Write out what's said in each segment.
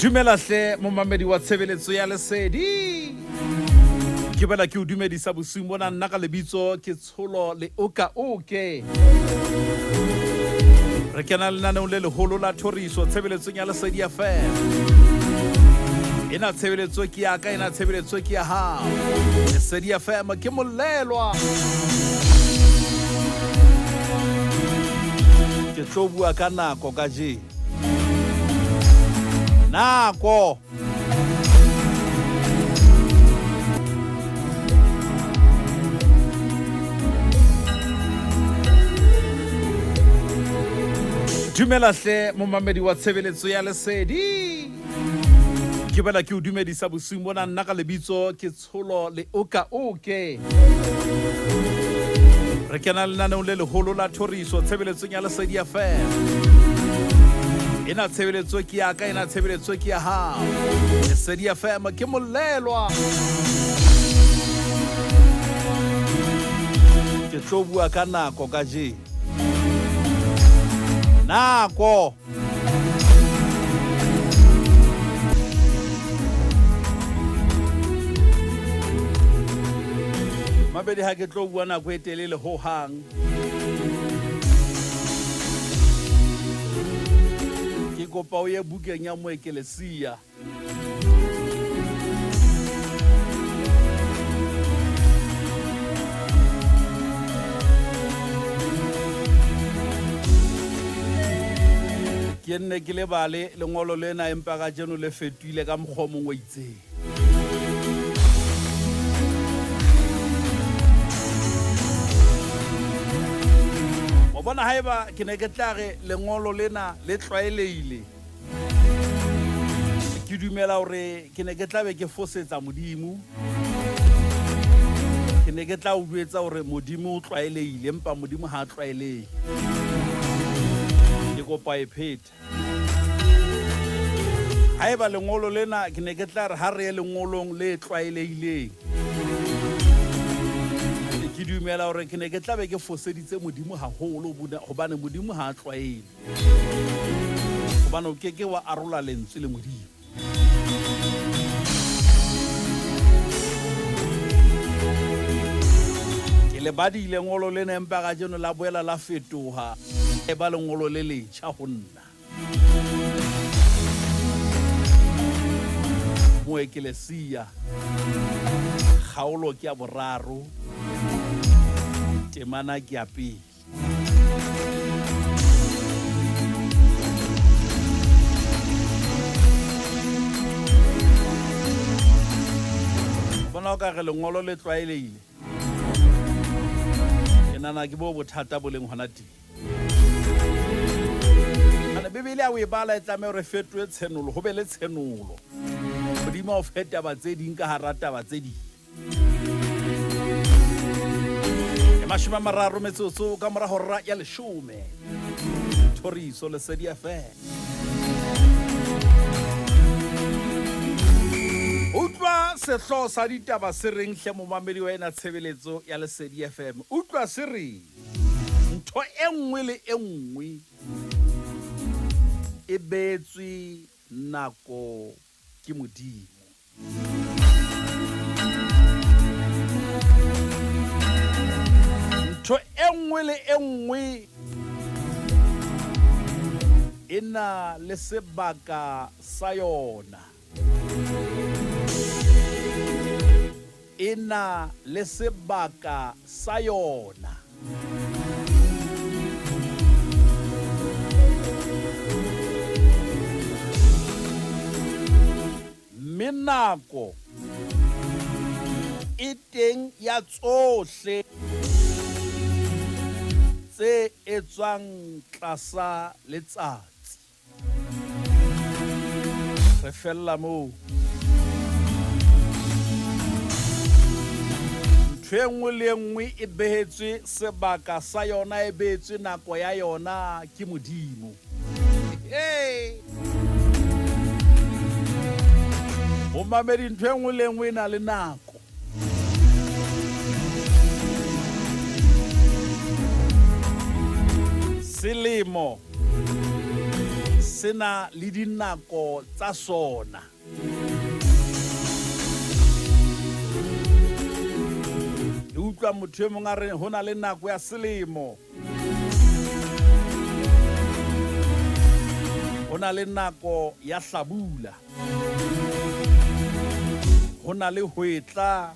Dumela hle momamedi wa tshebeletso ya lesedi. Ke bela ke o dumedisa bosiung bona nna ka lebitso ke Tsholo Leokaoke. Re kena lenaneo le leholo la thoriso tshebeletsong ya lesedi ya FM. Ena tshebeletso ke ya ka, ena tshebeletso ke ya hao. Lesedi ya FM ke molelwa. Ke tlo bua ka nako ka je. Nako. Dumela hle momamedi wa tshebeletso ya lesedi. Ke bela ke o dumedisa bosiung bona nna ka lebitso ke Tsholo Leokaoke. Re kena lenaneo le leholo la thoriso tshebeletsong ya lesedi ya FM. Ena tshebeletso ke ya ka, ena tshebeletso ke ya hao. Lesedi ya FM ke molelwa. Ke tlo bua ka nako ka je. Nako. Mabedi ha ke tlo bua nako e telele ho hang. Ke kopa o ye bukeng ya moekelesia. Ke nne ke le bale lengolo lena empa ka jeno le fetoile ka mokgwa mongwe itseng. Wa bona haeba ke ne ke tla re lengolo lena le tlwaelehile. Ke dumela hore ke ne ke tla be ke fosetsa modimo. Ke ne ke tla o buetsa hore modimo o tlwaelehile empa modimo ha a tlwaelehe. Kopa e pheta. Haeba lengolo lena ke ne ke tla re ha re lengolong le tlwaelehileng. Ke dumela hore ke ne ke tla be ke foseditse modimo haholo hobane modimo ha a tlwaele. Hobane o keke wa arola lentswe le modimo. Ke le badile lengolo lena empa ga jeno la boela la fetoha. Eba lengolo le letjha ho nna. Moekelesia kgaolo ke ya boraro, temana ke ya pele. Bona o ka re lengolo le tlwaelehile. Ke nana ke bo bothata bo leng hona teng. Bibele ya o e bala e tlame hore fetoe tshenolo, ho be le tshenolo. Modimo o feta ba tse ding ka hara taba tse ding. E mashome a mararo metsotso ka mora hora ya leshome. Thoriso lesedi ya FM. Utlwa sehloho sa ditaba se reng hle momamedi wa ena tshebeletso ya lesedi ya FM. Utlwa se reng ntho e nngwe le e nngwe e beetswe nako ke modimo. Ntho e nngwe le e nngwe e na le sebaka sa yona. E na le sebaka sa yona. Nako e teng ya tsohle tse etswang tlasa letsatsi. Re fella moo. Ntho e nngwe le nngwe e behetswe sebaka sa yona, e behetswe nako ya yona ke modimo. Momamedi ntho e nngwe le nngwe e na le nako. selemo sena le dinako tsa sona. E utlwa motho e mong a re ho na le nako ya selemo, ho na le nako ya hlabula, ho na le hwetla,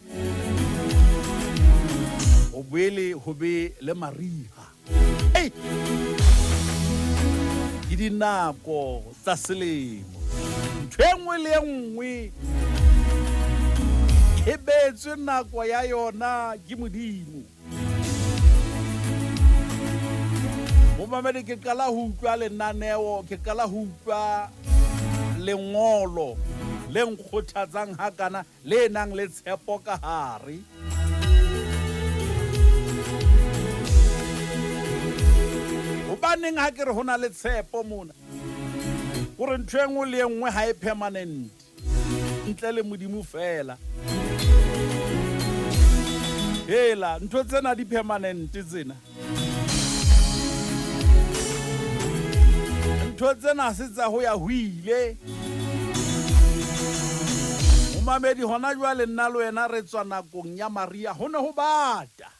ho boele ho be le mariha. Hey! Ke dinako tsa selemo. Ntho e nngwe le e nngwe e beetswe nako ya yona ke Modimo. Mo mamedi ke qala ho utlwa lenaneo, ke qala ho utlwa lengolo le nkgothatsang hakana le nang le tshepo ka hare. Hobaneng ha ke re ho na le tshepo mona? Hore ntho e nngwe le e nngwe ha e permanent, ntle le Modimo fela. Hela ntho tsena di permanent tsena. Ntho tsena se tsa ho ya huile. Mo mamedi hona jwale nna le wena re tswa nakong ya Maria, ho ne ho bata.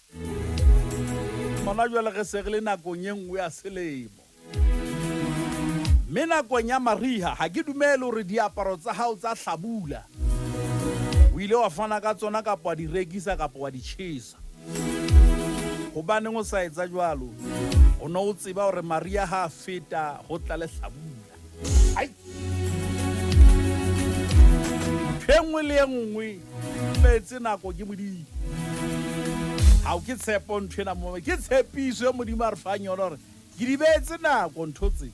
Hona jwale re se re le nakong e nngwe ya selemo. Mme nakong ya Maria ha ke dumele hore diaparo tsa hao tsa hlabula o ile wa fana ka tsona kapa wa di rekisa kapa wa di tjhesa. Hobaneng o sa etsa jwalo? O no o tseba hore Maria ha a feta ho tla le hlabula. Ai! Phengwe le nngwe metse nako ke Modimo. Ha o ke tshepo nthwena mo ke tshepiso e Modimo a re fang yona hore ke di beetse nako ntho tse.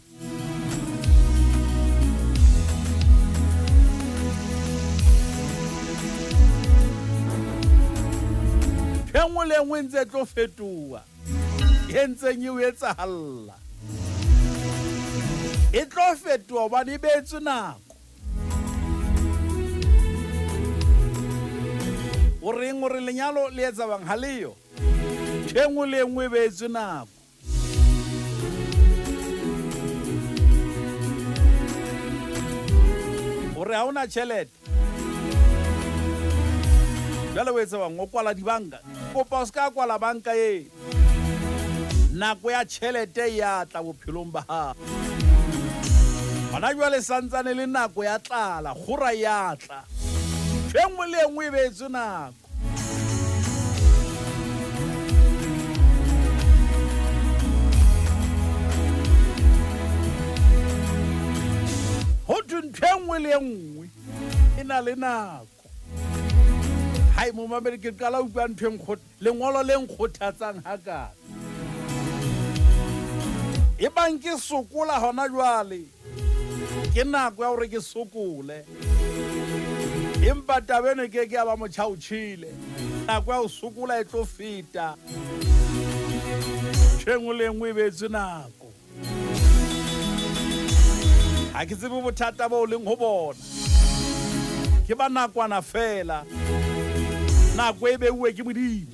Phengwe le nngwe ntse tlo fetoha. E ntseng e o etsahalla. E tlo fetoha hobane e beetswe nako. O reng hore lenyalo le etsa bang ha leyo? Phengwe le nngwe e beetswe nako. O re ha ona tjhelete, jwale o etsa bang o kwala dibanka? Kopa o ska kwala banka e. Nako ya tjhelete ya tla bophelong ba hao. Hona jwale santsane le nako ya tlala, kgora ya tla. Phengwe le nngwe e beetswe nako. Ho thwe ntho e nngwe le e nngwe e na le nako. Hai mo mamedi ke qala ho utlwa ntho lengolo le nkgothatsang hakana. E bang ke sokola hona jwale, ke nako ya hore ke sokole. Empa tabene ke ya ba motjhaotjhile. Nako ya ho sokola e tlo feta. Phengwe le nngwe e beetswe nako. Ha ke tsebe bothata bo leng ho bona. Ke ba nakwana fela. Nako e beuwe ke Modimo.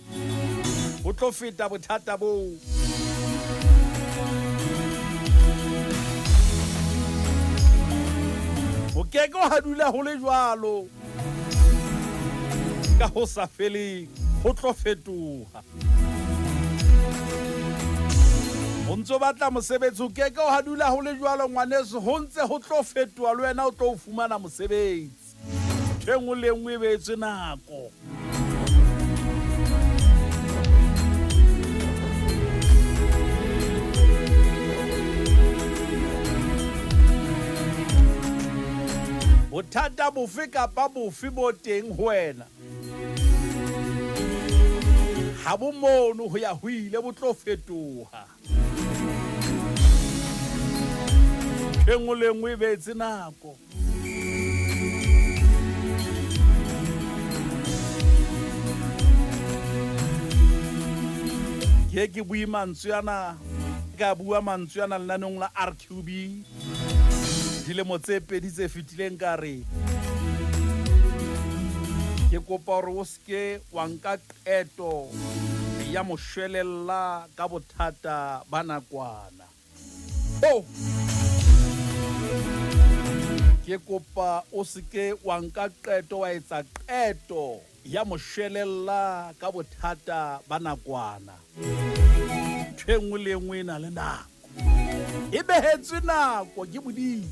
Ho tlo feta bothata bo. O keke ha dula ho le jwalo. Ka ho sa feleng, ho tlo fetoha. O ntso batla mosebetsi, o keke ha dula ho le jwalo ngwaneso, ho ntse ho tlo fetoha le wena o tlo fumana mosebetsi. Phengwe le nngwe e beetswe nako. Bothata bofe kapa bofe bo teng ho wena, ha bo mono ho ya huile bo tlo fetoha. Phengwe le nngwe e beetse nako. Ke bui mantswe ana, ka bua mantswe ana lenanong la RQB. Dilemo tse pedi tse fetileng ka re ke kopa hore o ske wa nka qeto ya moshwelella ka bothata ba nakwana. Oh! ke kopa o seke wa nka qeto wa etsa qeto ya moshwelella ka bothata ba nakwana. Ntho e nngwe le nngwe e na le nako, e behetswe nako ke Modimo,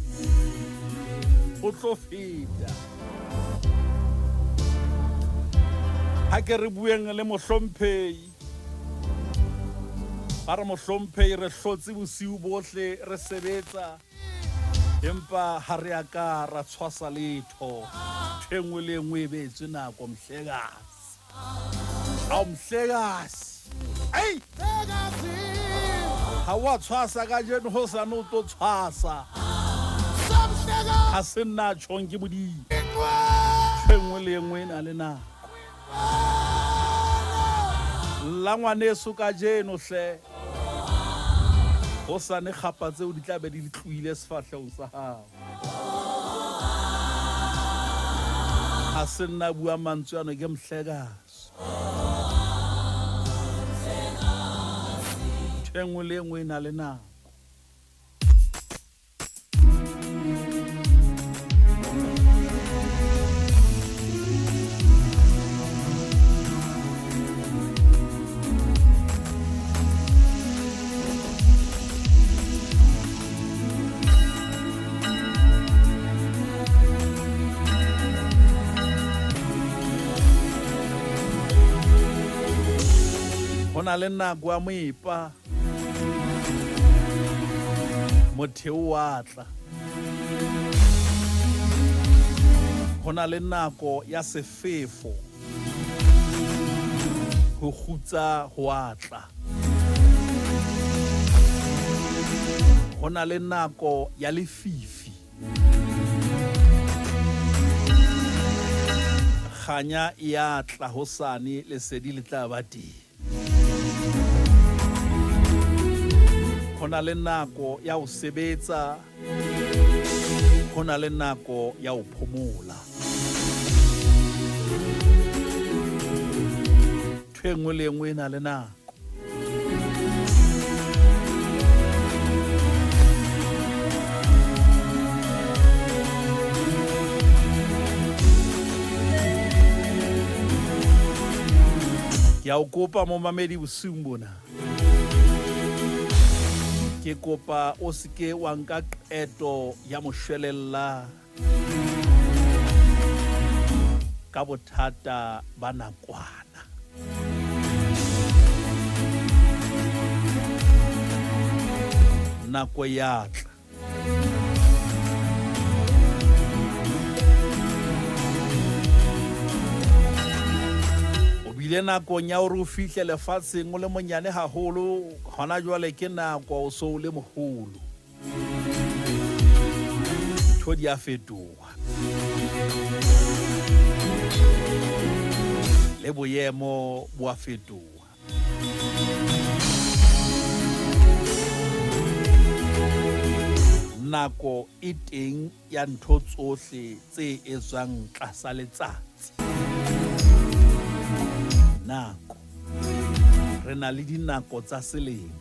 o tlo feta. Ha ke re bueng le mohlomphehi, ba re mohlomphehi re hlotse bosiu bohle re sebetsa, empa ha re aka ra tshwasa letho. Ntho e nngwe le nngwe e behetswe nako mhlekasi. Ao mhlekasi, ei! Ha wa tshwasa ka jeno ho sa no to tshwasa. Ha se nna tjhong ke Modimo. Ntho e nngwe le nngwe e na le nako. La ngwaneso ka jeno hle, ho sa ne kgapa tseo di tla be di tlohile sefahlehong sa hao. Ha se nna bua mantswe ano ke mhlekasi. Ntho e nngwe le nngwe e na le nako. Hona le nako ya moepa, motheo wa tla. Hona le nako ya sefefo, ho kgutsa ho atla. Hona le nako ya lefifi, kganya e atla hosane lesedi le tla ba teng. Hona le nako ya ho sebetsa, hona le nako ya ho phomola. Ntho e nngwe le nngwe e na le nako. Ke a o kopa momamedi bosiung bona, ke kopa o seke wa nka qeto ya moshwelella ka bothata ba nakwana. Nako ya tla, ile nakong ya hore o fihle lefatsheng o le monyane haholo, hona jwale ke nako o so le moholo. Ntho di a fetoha, le boemo bo a fetoha. Nako e teng ya ntho tsohle tse etswang tlasa letsatsi. Nako, re na le dinako tsa selemo.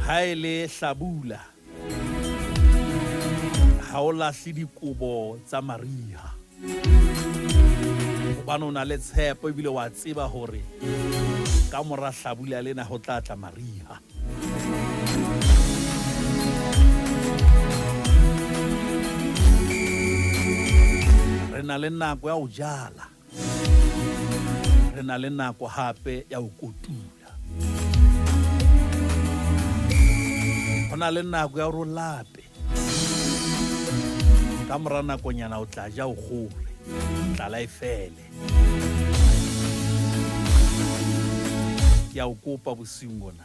Ha e le hlabula, ha o lahle dikobo tsa mariha. Hobane o na le tshepo ebile wa tseba hore ka mora hlabula lena ho tla tla mariha. Re na le nako ya ho jala, re na le nako hape ya ho kotula. Ho na le nako ya ho lape, ka mora nakonyana o tla ja o kgore, tlala e fele. Ke a o kopa bosiung bona,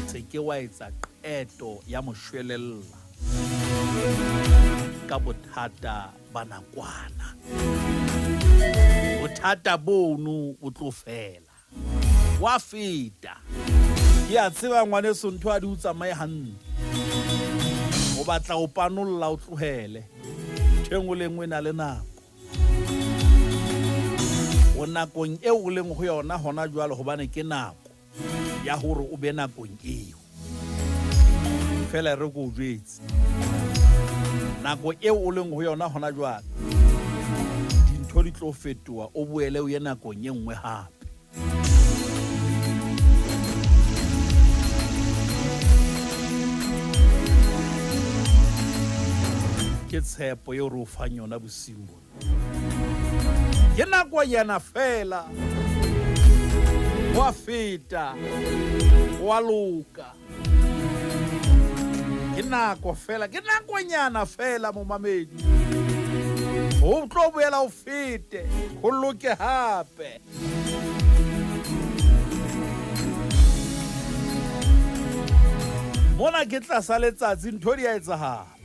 seke wa etsa qeto ya moshwelella ka bothata ba nakwana. Bothata bono bo tlo fela, wa feta. Ke a tseba ngwaneso ntho a di o tsamaye hantle, o batla o panolla o tlohele. ntho nngwe le nngwe e na le nako o nakong eo o leng go yona hona jwale hobane ke nako ya hore o be nakong eo fela re go jwetse nako eo o leng go yona hona jwale dintho di tlo fetoa o boele o ye nakong e nngwe hape ke tshepo yo re o fang yona bosiung bona ke nako yana fela wa feta wa loka ke nako fela ke nako nyana fela mo mamedi o tlo boela o fete go loke hape mona ke tla sa letsatsi ntho di a etsahala